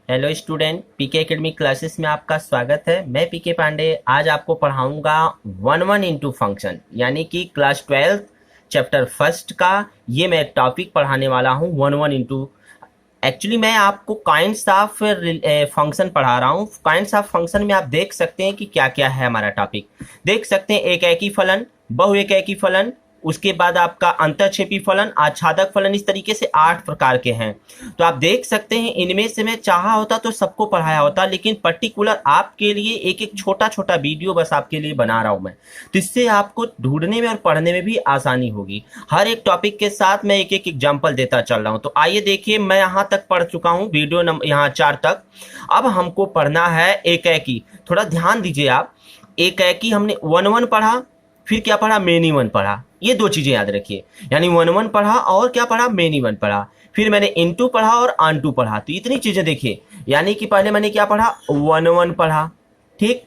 Hello student, पीके academy classes में आपका स्वागत है। मैं पीके पांडे आज आपको पढ़ाऊंगा वन वन इंटू फंक्शन यानी कि क्लास 12 चैप्टर फर्स्ट का ये मैं टॉपिक पढ़ाने वाला हूँ वन वन इंटू। एक्चुअली मैं आपको काइंड्स ऑफ फंक्शन पढ़ा रहा हूँ। काइंड्स ऑफ फंक्शन में आप देख सकते हैं कि क्या क्या है हमारा टॉपिक। देख सकते हैं एक एकी फलन, बहु एक एकी फलन, उसके बाद आपका अंतरक्षेपी फलन, आच्छादक फलन, इस तरीके से 8 प्रकार के हैं। तो आप देख सकते हैं इनमें से मैं चाहा होता तो सबको पढ़ाया होता, लेकिन पर्टिकुलर आपके लिए एक एक छोटा छोटा वीडियो बस आपके लिए बना रहा हूं मैं, तो इससे आपको ढूंढने में और पढ़ने में भी आसानी होगी। हर एक टॉपिक के साथ मैं एक एक एग्जाम्पल देता चल रहा हूं। तो आइए देखिए, मैं यहाँ तक पढ़ चुका हूँ, वीडियो नंबर यहाँ 4 तक। अब हमको पढ़ना है एकैकी। थोड़ा ध्यान दीजिए आप, एकैकी हमने वन वन पढ़ा, फिर क्या पढ़ा, मेनी वन पढ़ा। ये दो चीजें याद रखिए, यानी वन वन पढ़ा और क्या पढ़ा, मेनी वन पढ़ा। फिर मैंने इनटू पढ़ा और आनटू पढ़ा। तो इतनी चीजें देखिए, यानी कि पहले मैंने क्या पढ़ा, वन वन पढ़ा, ठीक।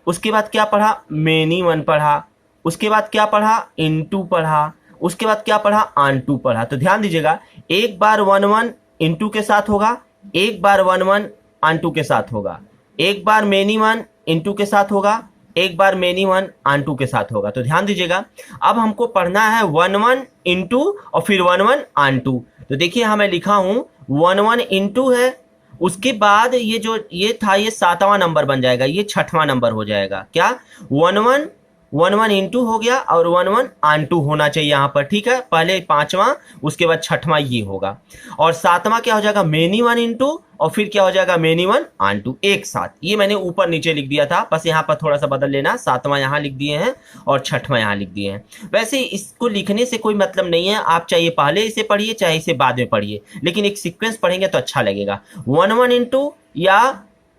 उसके बाद क्या पढ़ा, मेनी वन पढ़ा। उसके बाद क्या पढ़ा, इनटू पढ़ा। उसके बाद क्या पढ़ा, आनटू पढ़ा। तो ध्यान दीजिएगा, एक बार वन वन इनटू के साथ होगा, एक बार वन वन आनटू के साथ होगा, एक बार मेनी वन इनटू के साथ होगा, एक बार मेनी वन आनटू के साथ होगा। तो ध्यान दीजिएगा, अब हमको पढ़ना है वन वन इंटू और फिर वन वन आनटू। तो देखिए यहां मैं लिखा हूं वन वन इंटू है, उसके बाद ये जो ये था ये 7वां नंबर बन जाएगा, ये 6वां नंबर हो जाएगा। क्या, वन वन इंटू हो गया और वन वन आनटू होना चाहिए यहाँ पर, ठीक है। पहले 5वां, उसके बाद 6वां ये होगा, और 7वां क्या हो जाएगा, मेनी वन इंटू, और फिर क्या हो जाएगा, मेनी वन आनटू, एक साथ। ये मैंने ऊपर नीचे लिख दिया था, बस यहाँ पर थोड़ा सा बदल लेना। 7वां यहाँ लिख दिए हैं और 6वां यहाँ लिख दिए हैं। वैसे इसको लिखने से कोई मतलब नहीं है, आप चाहे पहले इसे पढ़िए चाहे इसे बाद में पढ़िए, लेकिन एक सीक्वेंस पढ़ेंगे तो अच्छा लगेगा। वन वन इंटू या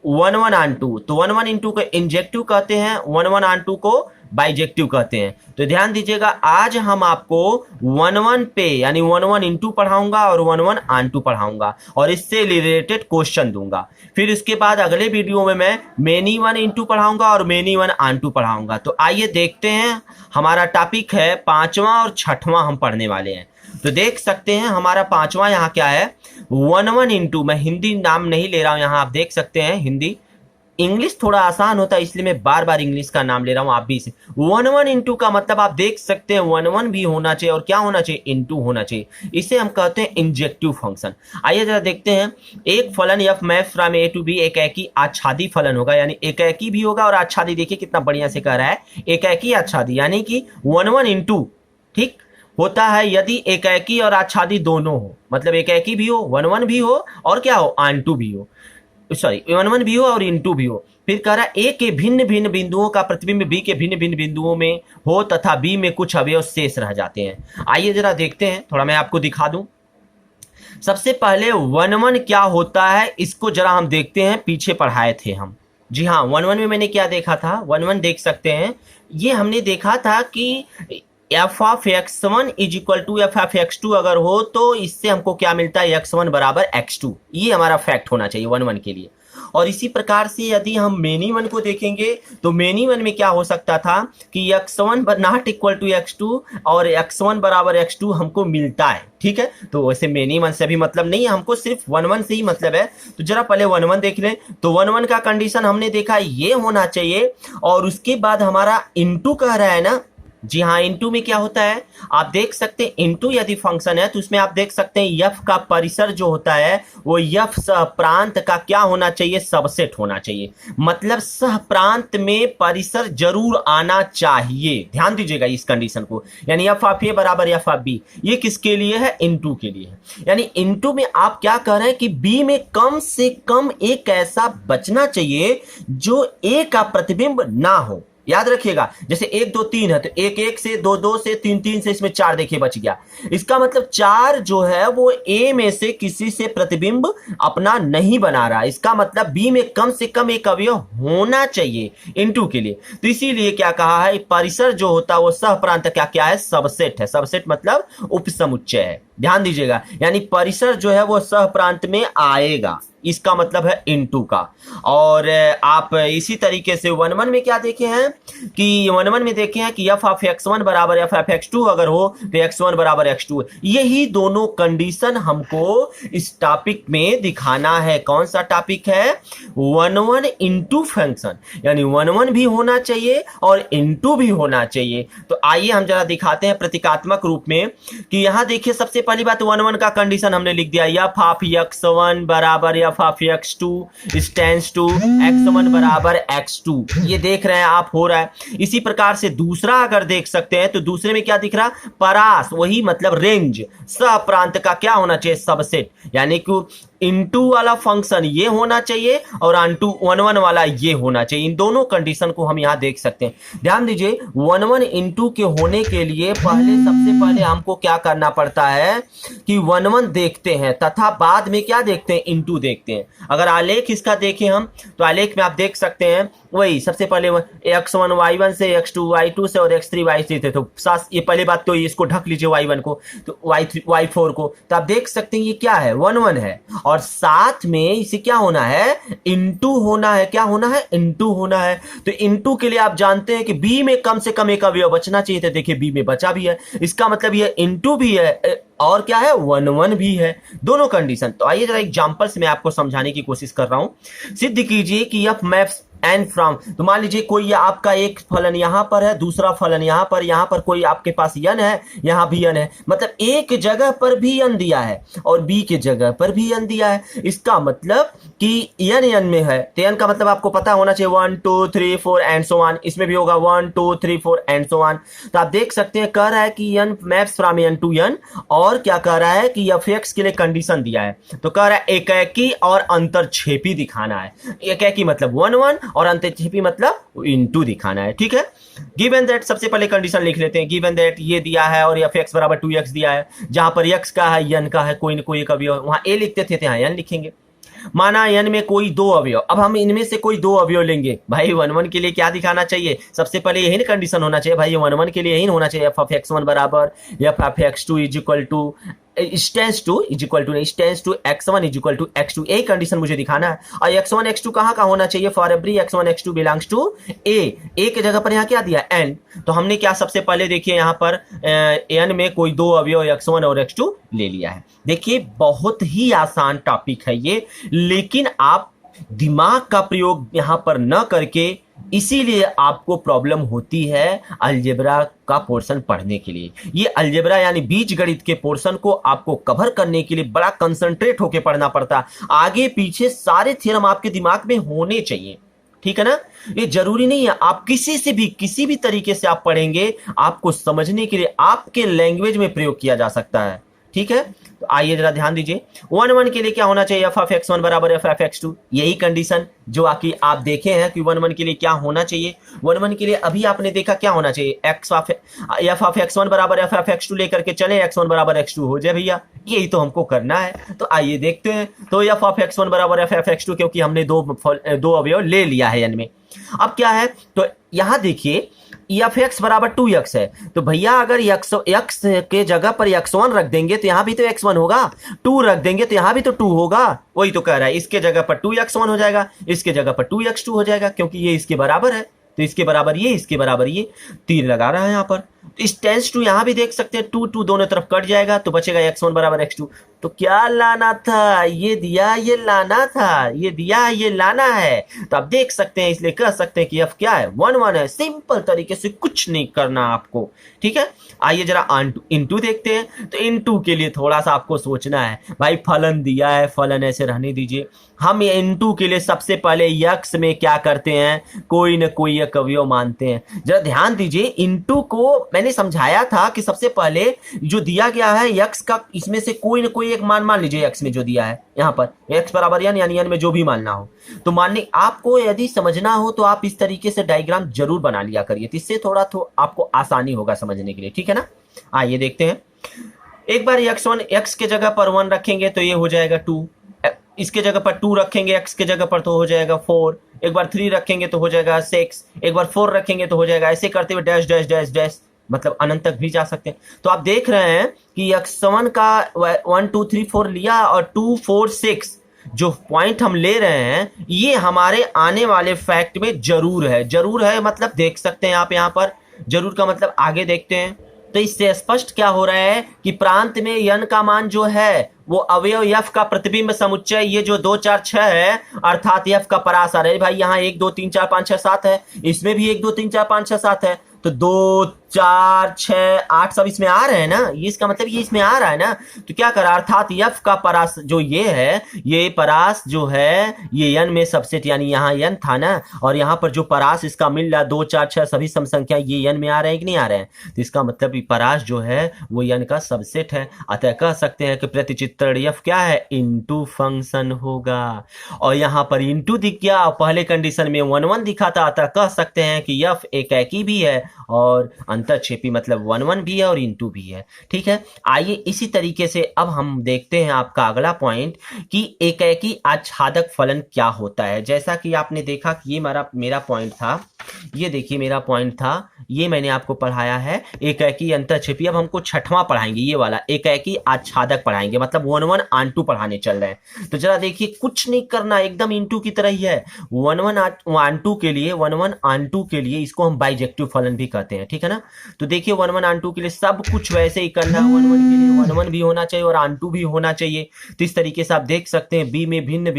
वन वन आनटू। तो वन वन इंटू को इंजेक्टिव कहते हैं, वन वन आनटू को बाइजेक्टिव कहते हैं। तो ध्यान दीजिएगा, आज हम आपको वन वन पे यानी वन वन इंटू पढ़ाऊंगा और वन वन आनटू पढ़ाऊंगा और इससे रिलेटेड क्वेश्चन दूंगा। फिर इसके बाद अगले वीडियो में मैं मेनी वन इंटू पढ़ाऊंगा और मेनी वन आनटू पढ़ाऊंगा। तो आइए देखते हैं, हमारा टॉपिक है 5वां और 6वां हम पढ़ने वाले हैं। तो देख सकते हैं हमारा 5वां यहाँ क्या है, वन वन इंटू। मैं हिंदी नाम नहीं ले रहा हूं, यहाँ आप देख सकते हैं हिंदी। इंग्लिश थोड़ा आसान होता है इसलिए मैं बार बार इंग्लिश का नाम ले रहा हूं, आप भी इसे। वन वन इंटू का मतलब आप देख सकते हैं वन वन भी होना चाहिए और क्या होना चाहिए, इंटू होना चाहिए। इसे हम कहते हैं इंजेक्टिव फंक्शन। आइए जरा देखते हैं, एक फलन f map from a to b एकैकी आच्छादी फलन होगा, यानी एकैकी भी होगा और आच्छादी। देखिए कितना बढ़िया से कह रहा है, एकैकी आच्छादी, यानी कि वन वन इंटू, ठीक, होता है यदि एकैकी और आच्छादी दोनों हो। मतलब एकैकी भी हो, वन वन भी हो और क्या हो, आनटू भी हो, सॉरी वन वन भी हो और इनटू भी हो। फिर कह रहा है ए के भिन्न भिन्न बिंदुओं का प्रतिबिंब बी के भिन्न भिन्न बिंदुओं में हो तथा बी में कुछ अवयव शेष रह जाते हैं। आइए जरा देखते हैं, थोड़ा मैं आपको दिखा दूं। सबसे पहले वन वन क्या होता है इसको जरा हम देखते हैं, पीछे पढ़ाए थे हम। जी हाँ, वन वन में मैंने क्या देखा था, वन वन देख सकते हैं, ये हमने देखा था कि f of x one is equal to f of x two अगर हो तो इससे हमको क्या मिलता है, एक्स वन बराबर एक्स टू। ये हमारा फैक्ट होना चाहिए वन वन के लिए। और इसी प्रकार से यदि हम मेनी वन को देखेंगे तो मेनी वन में क्या हो सकता था कि x one not equal to x two और एक्स वन बराबर एक्स टू हमको मिलता है, ठीक है। तो वैसे मेनी वन से भी मतलब नहीं है, हमको सिर्फ वन वन से ही मतलब है। तो जरा पहले वन वन देख लें। तो वन वन का कंडीशन हमने देखा ये होना चाहिए, और उसके बाद हमारा इनटू कह रहा है ना। जी हाँ, इनटू में क्या होता है आप देख सकते हैं, इनटू यदि फंक्शन है तो उसमें आप देख सकते हैं यफ का परिसर जो होता है वो यफ सह प्रांत का क्या होना चाहिए, सबसेट होना चाहिए। मतलब सह प्रांत में परिसर जरूर आना चाहिए। ध्यान दीजिएगा इस कंडीशन को, यानी एफ ऑफ ए बराबर एफ ऑफ बी। ये किसके लिए है, इनटू के लिए है। यानी इनटू में आप क्या कह रहे हैं कि बी में कम से कम एक ऐसा बचना चाहिए जो ए का प्रतिबिंब ना हो। याद रखिएगा, जैसे 1 2 3 है तो 1 1 से, 2 2 से, 3 3 से, इसमें 4 देखिए बच गया। इसका मतलब 4 जो है वो ए में से किसी से प्रतिबिंब अपना नहीं बना रहा। इसका मतलब बी में कम से कम एक अवयव होना चाहिए इनटू के लिए। तो इसीलिए क्या कहा है, परिसर जो होता है वो सह प्रांत क्या क्या है, सबसेट है। सबसेट मतलब उपसमुच्चय है। ध्यान दीजिएगा, यानी परिसर जो है वो सह प्रांत में आएगा, इसका मतलब है इनटू का। और आप इसी तरीके से 1-1 में क्या देखे हैं कि 1-1 में देखे हैं कि एफ ऑफ x1 बराबर एफ ऑफ x2 अगर हो तो x1 बराबर x2। यही दोनों कंडीशन हमको इस टॉपिक में दिखाना है। कौन सा टॉपिक है? 1-1 इंटू फंक्शन, यानी 1-1 भी होना चाहिए और इंटू भी होना चाहिए। तो आइए हम जरा दिखाते हैं प्रतीकात्मक रूप में कि यहां देखिए, सबसे पहली बात 1-1 का कंडीशन हमने लिख दिया, एफ ऑफ x1 बराबर f of x2 stands to x1 बराबर x2। ये देख रहे हैं आप, हो रहा है। इसी प्रकार से दूसरा अगर देख सकते हैं तो दूसरे में क्या दिख रहा? परास, वही मतलब रेंज, सह प्रांत का क्या होना चाहिए? सबसेट, यानी कि इनटू वाला फंक्शन ये होना चाहिए और अनटू 1-1 वाला ये होना चाहिए। इन दोनों कंडीशन को हम यहां देख सकते हैं। ध्यान दीजिए, 1-1 इंटू के होने के लिए सबसे पहले हमको क्या करना पड़ता है कि 1-1 देखते हैं तथा बाद में क्या देखते हैं? इंटू देखते हैं। अगर आलेख इसका देखें हम तो आलेख में आप देख सकते हैं वही सबसे पहले x1 y1 से, x2 y2 से और x3 y3 थे। तो ये पहली बात तो इसको ढक लीजिए y1 को, तो y3 y4 को, तो आप देख सकते हैं ये क्या है? 1-1 है और साथ में इसे क्या होना है? इंटू होना है। क्या होना है? इंटू होना है। तो इंटू के लिए आप जानते हैं कि बी में कम से कम एक अवयव बचना चाहिए था। देखिए बी में बचा भी है, इसका मतलब ये इंटू भी है और क्या है? 1-1 भी है, दोनों कंडीशन। तो आइए जरा एग्जांपल से मैं आपको समझाने की कोशिश कर रहा हूं। सिद्ध कीजिए कि एफ मैप्स एन फ्रॉम, तो मान लीजिए कोई आपका एक फलन यहां पर है, दूसरा फलन यहां पर कोई आपके पास यन है, यहां भी यन है, मतलब एक जगह पर भी यन दिया है और बी के जगह पर भी यन दिया है। इसका मतलब कि यन यन में है, तो यन का मतलब आपको पता होना चाहिए 1 2 3 4 एंड सो ऑन। इसमें भी होगा 1 2 3 4 एंड सो ऑन। तो आप देख सकते हैं कह रहा है कि यन मैप्स फ्रॉम यन टू यन, और क्या कह रहा है कि एफ एक्स के लिए कंडीशन दिया है। तो कह रहा है एकैकी और अंतरछेपी दिखाना है। एकैकी मतलब 1-1 और अंतरछेपी मतलब इंटू दिखाना है। ठीक है, गिवन दैट सबसे पहले कंडीशन लिख लेते हैं। गिवन दैट ये दिया है और एफ एक्स बराबर 2x दिया है, जहां पर x का है, यन का है, कोई न कोई एक अवयव, वहां a लिखते थे यहां यन लिखेंगे। माना यन में कोई दो अवयव, अब हम इनमें से कोई दो अवयव लेंगे। भाई 1-1 के लिए क्या दिखाना चाहिए? सबसे पहले यही ना कंडीशन होना चाहिए भाई, 1-1 के लिए यही होना चाहिए, एफ ऑफ x1 बराबर f of x2 is equal to stands to x1 is equal to x2। यही कंडीशन मुझे दिखाना है। और x1 x2 कहां का होना चाहिए? For every x1 x2 belongs to a के जगह पर यहां क्या दिया? n। तो हमने क्या सबसे पहले देखिए यहां पर n में कोई दो अवयव x1 और x2 ले लिया है। देखिए बहुत ही आसान टॉपिक है ये, लेकिन आप दिमाग का प्रयोग यहां पर न करके, इसीलिए आपको प्रॉब्लम होती है अलजेब्रा का पोर्शन पढ़ने के लिए। ये अलजेब्रा यानी बीजगणित के पोर्शन को आपको कवर करने के लिए बड़ा कंसंट्रेट होकर पढ़ना पड़ता है। आगे पीछे सारे थ्योरम आपके दिमाग में होने चाहिए, ठीक है ना। ये जरूरी नहीं है आप किसी से भी किसी भी तरीके से आप पढ़ेंगे, आपको समझने के लिए आपके लैंग्वेज में प्रयोग किया जा सकता है। ठीक है, तो आइए जरा ध्यान दीजिए, 1-1 के लिए क्या होना चाहिए? एफ ऑफ x1 बराबर एफ ऑफ x2। यही कंडीशन जो आकि आप देखे हैं कि 1-1 के लिए क्या होना चाहिए। 1-1 के लिए अभी आपने देखा क्या होना चाहिए? एफ ऑफ x1 बराबर एफ ऑफ x2 लेकर के चले, x1 बराबर x2 हो जाए भैया, यही तो हमको करना है। तो आइए देखते हैं। तो एफ ऑफ x1 बराबर एफ ऑफ x2, क्योंकि हमने दो अवयव ले लिया है n में। अब क्या है? तो यहां देखिए एफ एक्स बराबर 2x है, तो भैया अगर x के जगह पर x1 रख देंगे तो यहां भी तो x1 होगा, 2 रख देंगे तो यहां भी तो 2 होगा। वही तो कह रहा है, इसके जगह पर 2x1 हो जाएगा, इसके जगह पर 2x2 हो जाएगा, क्योंकि ये इसके बराबर है। तो इसके बराबर ये, इसके बराबर ये, तीर लगा रहा है यहाँ पर। तो इस टेंस टू यहां भी देख सकते हैं, 2 2 दोनों तरफ कट जाएगा, तो बचेगा x1 बराबर x2। तो क्या लाना था? ये दिया, ये लाना था, ये दिया, ये लाना है। तो आप देख सकते हैं, इसलिए कह सकते हैं कि f क्या है? 1-1 है। सिंपल तरीके से, कुछ नहीं करना आपको। ठीक है, आइए जरा इनटू देखते हैं। तो इनटू के लिए थोड़ा सा आपको सोचना है। भाई फलन दिया है, फलन ऐसे रहने दीजिए। हम इनटू के लिए सबसे पहले x में क्या करते हैं? कोई न कोई एक अवयव मानते हैं। जरा ध्यान दीजिए, इनटू को मैंने समझाया था कि सबसे पहले जो दिया गया है x का, इसमें से कोई न कोई एक मान लीजिए x में जो दिया है, यहां पर x बराबर यानी n में जो भी मानना हो। तो मानने आपको यदि समझना हो तो आप इस तरीके से डायग्राम जरूर बना लिया करिए, इससे थोड़ा तो आपको आसानी होगा समझने के लिए। ठीक है ना, आइए देखते हैं। एक बार x के जगह पर 1 रखेंगे तो ये हो जाएगा 2, इसके जगह पर 2 रखेंगे x के जगह पर तो हो जाएगा 4, एक बार 3 रखेंगे तो हो जाएगा 6, एक बार 4 रखेंगे तो हो जाएगा, ऐसे करते हुए डैश डैश डैश डैश मतलब अनंत तक भी जा सकते हैं। तो आप देख रहे हैं कि x1 का 1 2 3 4 लिया और 2 4 6 जो पॉइंट हम ले रहे हैं ये हमारे आने वाले फैक्ट में जरूर है मतलब देख सकते हैं आप यहाँ पर। जरूर का मतलब आगे देखते हैं। तो इससे स्पष्ट क्या हो रहा है कि प्रांत में यन का मान जो है वो अवयव यफ का प्रतिबिंब समुच्चय ये जो 2 4 6 है अर्थात यफ का परास। अरे भाई यहाँ 1 2 3 4 5 6 7 है, इसमें भी 1 2 3 4 5 6 7 है, तो 2 4 6 8 सब इसमें आ रहे हैं ना, ये इसका मतलब ये इसमें आ रहा है ना। तो क्या करा अर्थात यफ का परास जो ये है ये परास जो है ये यन में सबसेट, यानी यहाँ यन था ना और यहाँ पर जो परास इसका मिल रहा 2 4 6 सभी सम संख्या ये यन में आ रहे हैं कि नहीं आ रहे हैं। तो इसका मतलब परास जो है वो यन का सबसेट है। अतः कह सकते हैं कि प्रतिचित्रण यफ क्या है इनटू फंक्शन होगा। और यहाँ पर इनटू दिख गया, पहले कंडीशन में 1 1 दिखा था, अतः कह सकते हैं कि यफ एकाकी भी है और अंतरक्षेपी मतलब 1 1 भी है और इनटू भी है। ठीक है, आइए इसी तरीके से अब हम देखते हैं आपका अगला पॉइंट कि एकाकी आच्छादक फलन क्या होता है। जैसा कि आपने देखा कि ये मेरा पॉइंट था, ये देखिए मेरा पॉइंट था, ये मैंने आपको पढ़ाया है एकाकी अंतरक्षेपी। अब हमको छठवां पढ़ाएंगे, ये वाला एकाकी आच्छादक पढ़ाएंगे, मतलब 1 1 आंटू पढ़ाने चल रहे हैं। तो जरा देखिए कुछ नहीं करना, एकदम इंटू की तरह ही है। 1 1 आंटू के लिए 1 1 आंटू के लिए इसको हम बाइजेक्टिव फलन भी कहते हैं, ठीक है ना। तो देखिए 1 1 आंटू के लिए सब कुछ वैसे ही करना, 1 1 के लिए 1 1 भी होना चाहिए और आंटू भी होना चाहिए। तो इस तरीके से आप देख सकते हैं बी में भिन्न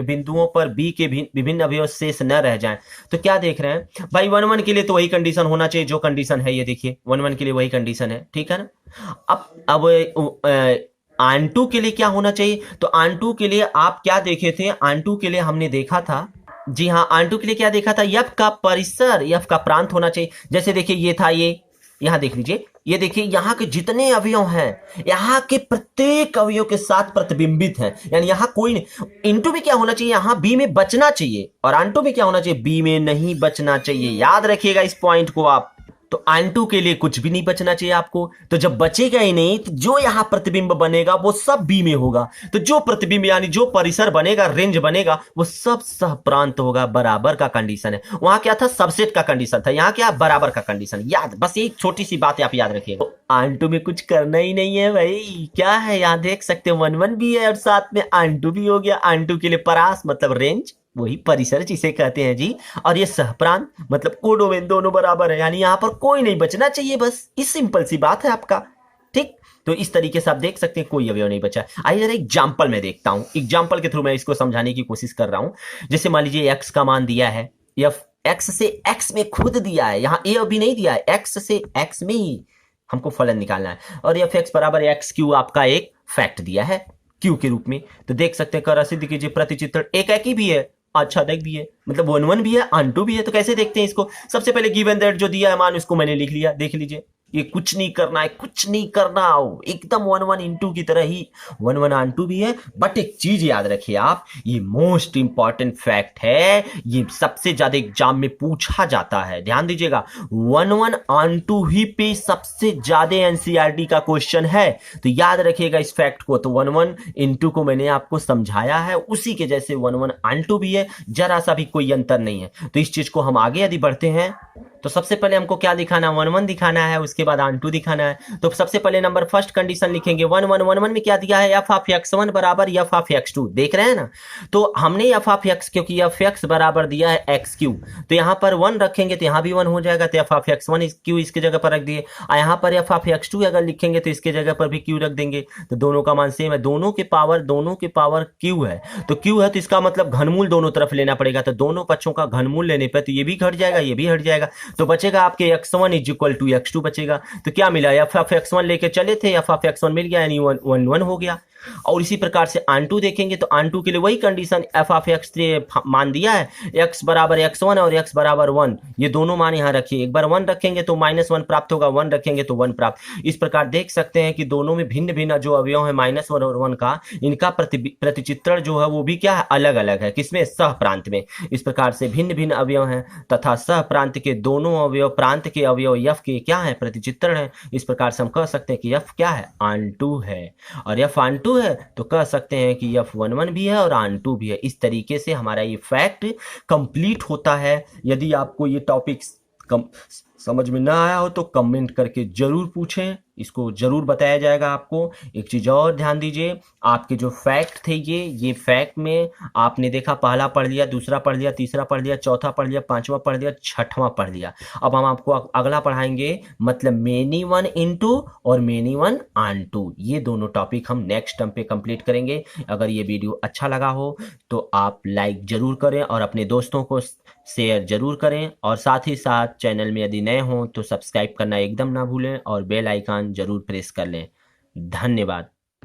बिंदुओं पर बी के विभिन्न अवयव शेष न रह जाएं। तो क्या देख रहे हैं भाई 1 1 के लिए तो वही कंडीशन होना चाहिए जो कंडीशन है, ये देखिए 1 1 के लिए वही कंडीशन है, ठीक है ना। अब आंटू के लिए क्या होना चाहिए, तो आंटू के लिए आप क्या देखे थे, आंटू के लिए हमने देखा था, जी हाँ आंटू के लिए क्या देखा था, यफ का परिसर यफ का प्रांत होना चाहिए। जैसे देखिए ये था, ये यहां देख लीजिए, ये देखिए यहाँ के जितने अवयव हैं यहाँ के प्रत्येक अवयव के साथ प्रतिबिंबित हैं, यानी यहाँ कोई नहीं। इनटू में क्या होना चाहिए, यहाँ बी में बचना चाहिए, और आंटू में क्या होना चाहिए, बी में नहीं बचना चाहिए। याद रखिएगा इस पॉइंट को आप। तो आंटू के लिए कुछ भी नहीं बचना चाहिए आपको। तो जब बचेगा ही नहीं तो जो यहां प्रतिबिंब बनेगा वो सब बी में होगा। तो जो प्रतिबिंब यानी जो परिसर बनेगा, रेंज बनेगा, वो सब सहप्रांत होगा। बराबर का कंडीशन है, वहां क्या था सबसेट का कंडीशन था, यहाँ क्या बराबर का कंडीशन। याद, बस एक छोटी सी बात आप याद रखिएगा। तो आंटू में कुछ करना ही नहीं है भाई, क्या है यहाँ देख सकते हैं 1 1 भी है और साथ में आंटू भी हो गया। आंटू के लिए परास मतलब रेंज, वही परिसर जिसे कहते हैं जी, और ये सहप्रांत मतलब कोडोमेन, दोनों बराबर है, यानी यहां पर कोई नहीं बचना चाहिए। बस इस सिंपल सी बात है आपका, ठीक। तो इस तरीके से आप देख सकते हैं कोई अवयव नहीं बचा। आइए जरा एग्जाम्पल में देखता हूं, एग्जाम्पल के थ्रू मैं इसको समझाने की कोशिश कर रहा हूं। जैसे मान लीजिए एक्स का मान दिया है, या एक्स से एक्स में खुद दिया है, यहाँ ए अभी नहीं दिया है, एक्स से एक्स में ही हमको फलन निकालना है, और एफ एक्स बराबर एक्स क्यू आपका एक फैक्ट दिया है क्यू के रूप में। तो देख सकते हैं कर सिद्ध कीजिए, प्रतिचित्रण एकाकी भी है, आच्छादक भी है, मतलब 1 1 भी है, आंटू भी है। तो कैसे देखते हैं इसको, सबसे पहले गिवन दैट जो दिया है मान उसको मैंने लिख लिया, देख लीजिए ये कुछ नहीं करना है, कुछ नहीं करना, एकदम 1 1 इंटू की तरह ही 1 1 आंटू भी है। बट एक चीज याद रखिए आप, ये मोस्ट इंपॉर्टेंट फैक्ट है, ये सबसे ज्यादा एग्जाम में पूछा जाता है, ध्यान दीजिएगा। 1 1 आंटू ही पे सबसे ज्यादा एनसीईआरटी का क्वेश्चन है, तो याद रखिएगा इस फैक्ट को। तो 1 1 इंटू को मैंने आपको समझाया है, उसी के जैसे 1 1 आंटू भी है, जरा सा भी कोई अंतर नहीं है। तो इस चीज को हम आगे यदि बढ़ते हैं तो सबसे पहले हमको क्या दिखाना, 1 1 दिखाना है, उसके बाद आंटू दिखाना है। तो सबसे पहले नंबर फर्स्ट कंडीशन लिखेंगे 1 1 1 1 में क्या दिया है, एफ ऑफ x1 बराबर एफ ऑफ x2, देख रहे हैं ना। तो हमने एफ ऑफ x, क्योंकि एफ एक्स बराबर दिया है एक्स क्यू, तो यहाँ पर 1 रखेंगे तो यहाँ भी 1 हो जाएगा, तो एफ ऑफ x1 क्यू इसके जगह पर रख दिए, और यहाँ पर एफ ऑफ x2 अगर लिखेंगे तो इसके जगह पर भी क्यू रख देंगे। तो दोनों का मान सेम है, दोनों के पावर क्यू है, तो क्यू है तो इसका मतलब घनमूल दोनों तरफ लेना पड़ेगा। तो दोनों पक्षों का घनमूल लेने पर तो ये भी घट जाएगा, ये भी हट जाएगा, तो बचेगा आपके x1 is equal to x2 बचेगा। तो क्या मिला, एफ ऑफ x1 लेके चले थे, एफ ऑफ x1 मिल गया, यानी 1 1 1 हो गया। और इसी प्रकार से आंटू देखेंगे तो आंटू के लिए वही कंडीशन, एफ ऑफ एक्स मान दिया है, x बराबर x1 और x बराबर 1, ये दोनों मान यहाँ रखिए। एक बार 1 रखेंगे तो -1 प्राप्त होगा, 1 रखेंगे तो 1 प्राप्त। इस प्रकार देख सकते हैं कि दोनों में भिन्न भिन्न जो अवयव है -1 और 1 का, इनका प्रतिचित्रण जो है वो भी क्या है, अलग अलग है, किसमें, सह प्रांत में। इस प्रकार से भिन्न भिन्न अवयव हैं तथा सह प्रांत के दोनों अवयव, प्रांत के अवयव यफ के क्या है, प्रतिचित्रण है। इस प्रकार से हम कह सकते हैं कि यफ क्या है, आंटू है, और यफ आंटू है तो कह सकते हैं कि यफ 1 1 भी है और आंटू भी है। इस तरीके से हमारा ये फैक्ट कंप्लीट होता है। यदि आपको ये टॉपिक्स समझ में ना आया हो तो कमेंट करके जरूर पूछें, इसको जरूर बताया जाएगा आपको। एक चीज और ध्यान दीजिए, आपके जो फैक्ट थे ये फैक्ट में आपने देखा पहला पढ़ लिया, दूसरा पढ़ लिया, तीसरा पढ़ लिया, चौथा पढ़ लिया, पांचवा पढ़ लिया, छठवां पढ़ लिया। अब हम आपको अगला पढ़ाएंगे, मतलब मेनी वन इनटू और मेनी वन ऑन टू, ये दोनों टॉपिक हम नेक्स्ट टर्म पे कंप्लीट करेंगे। अगर ये वीडियो अच्छा लगा हो तो आप लाइक जरूर करें और अपने दोस्तों को शेयर जरूर करें, और साथ ही साथ चैनल में यदि नए हों तो सब्सक्राइब करना एकदम ना भूलें और बेल आइकन जरूर प्रेस कर लें। धन्यवाद।